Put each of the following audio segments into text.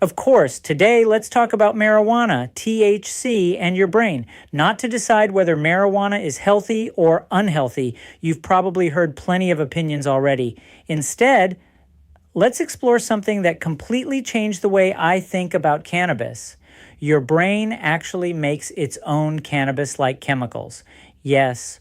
Of course, today let's talk about marijuana, THC, and your brain. Not to decide whether marijuana is healthy or unhealthy. You've probably heard plenty of opinions already. Instead, let's explore something that completely changed the way I think about cannabis. Your brain actually makes its own cannabis-like chemicals. Yes,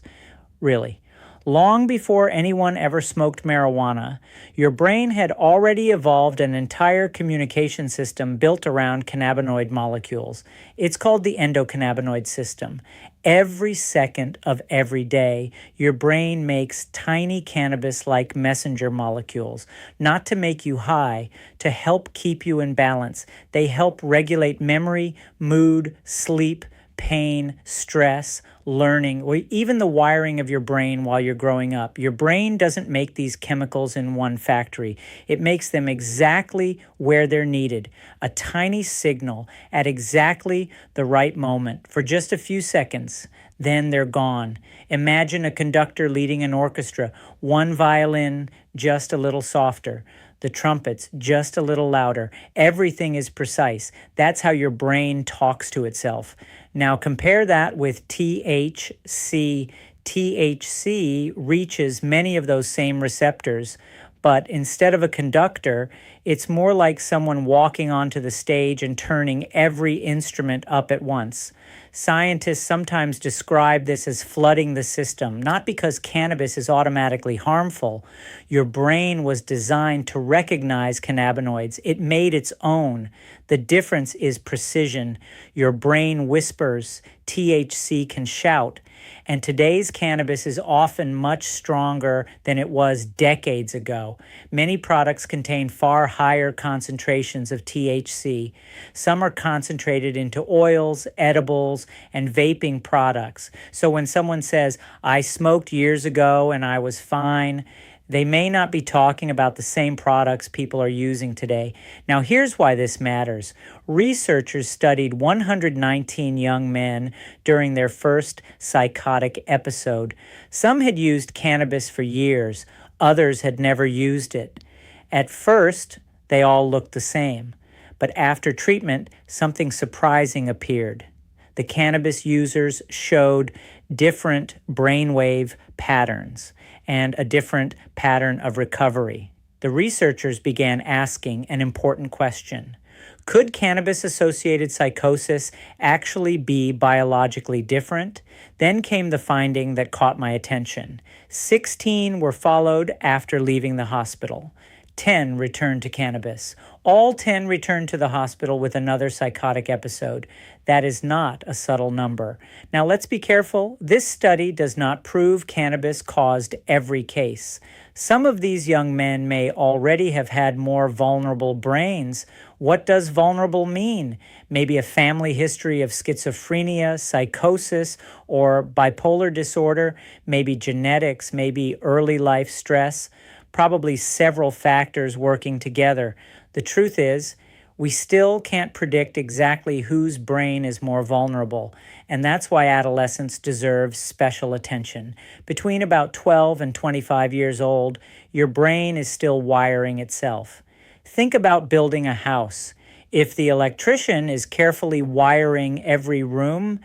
really. Long before anyone ever smoked marijuana, your brain had already evolved an entire communication system built around cannabinoid molecules. It's called the endocannabinoid system. Every second of every day, your brain makes tiny cannabis-like messenger molecules, not to make you high, to help keep you in balance. They help regulate memory, mood, sleep, pain, stress, learning, or even the wiring of your brain while you're growing up. Your brain doesn't make these chemicals in one factory. It makes them exactly where they're needed, a tiny signal at exactly the right moment for just a few seconds. Then they're gone. Imagine a conductor leading an orchestra, one violin just a little softer, the trumpets just a little louder. Everything is precise. That's how your brain talks to itself. Now compare that with THC. THC reaches many of those same receptors, but instead of a conductor, it's more like someone walking onto the stage and turning every instrument up at once. Scientists sometimes describe this as flooding the system, not because cannabis is automatically harmful. Your brain was designed to recognize cannabinoids. It made its own. The difference is precision. Your brain whispers, THC can shout. And today's cannabis is often much stronger than it was decades ago. Many products contain far higher concentrations of THC. Some are concentrated into oils, edibles, and vaping products. So when someone says, I smoked years ago and I was fine, they may not be talking about the same products people are using today. Now, here's why this matters. Researchers studied 119 young men during their first psychotic episode. Some had used cannabis for years. Others had never used it. At first, they all looked the same. But after treatment, something surprising appeared. The cannabis users showed different brainwave patterns and a different pattern of recovery. The researchers began asking an important question. Could cannabis-associated psychosis actually be biologically different? Then came the finding that caught my attention. 16 were followed after leaving the hospital. 10 returned to cannabis. All 10 returned to the hospital with another psychotic episode. That is not a subtle number. Now let's be careful. This study does not prove cannabis caused every case. Some of these young men may already have had more vulnerable brains. What does vulnerable mean? Maybe a family history of schizophrenia, psychosis, or bipolar disorder, maybe genetics, maybe early life stress. Probably several factors working together. The truth is, we still can't predict exactly whose brain is more vulnerable, and that's why adolescents deserve special attention. Between about 12 and 25 years old, your brain is still wiring itself. Think about building a house. If the electrician is carefully wiring every room,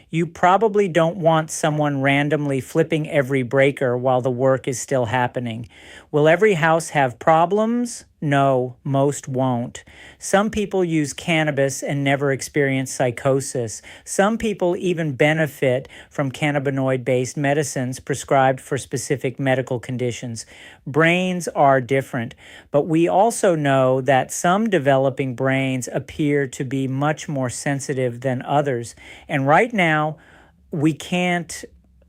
you probably don't want someone randomly flipping every breaker while the work is still happening. Will every house have problems? No, most won't. Some people use cannabis and never experience psychosis. Some people even benefit from cannabinoid-based medicines prescribed for specific medical conditions. Brains are different, but we also know that some developing brains appear to be much more sensitive than others. And right now, we can't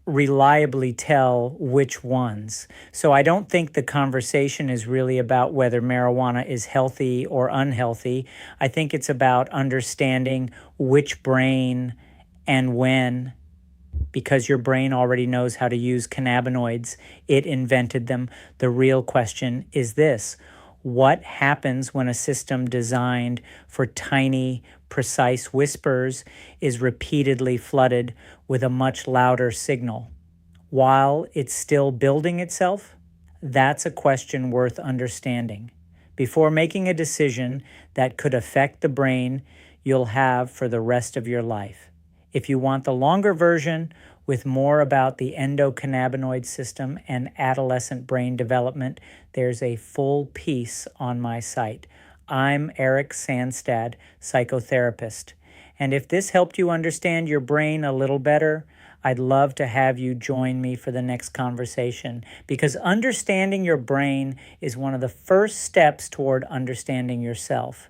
reliably tell which ones. So I don't think the conversation is really about whether marijuana is healthy or unhealthy. I think it's about understanding which brain and when, because your brain already knows how to use cannabinoids. It invented them. The real question is this: what happens when a system designed for tiny, precise whispers is repeatedly flooded with a much louder signal while it's still building itself? That's a question worth understanding. Before making a decision that could affect the brain you'll have for the rest of your life. If you want the longer version with more about the endocannabinoid system and adolescent brain development, there's a full piece on my site. I'm Eric Sandstad, psychotherapist. And if this helped you understand your brain a little better, I'd love to have you join me for the next conversation, because understanding your brain is one of the first steps toward understanding yourself.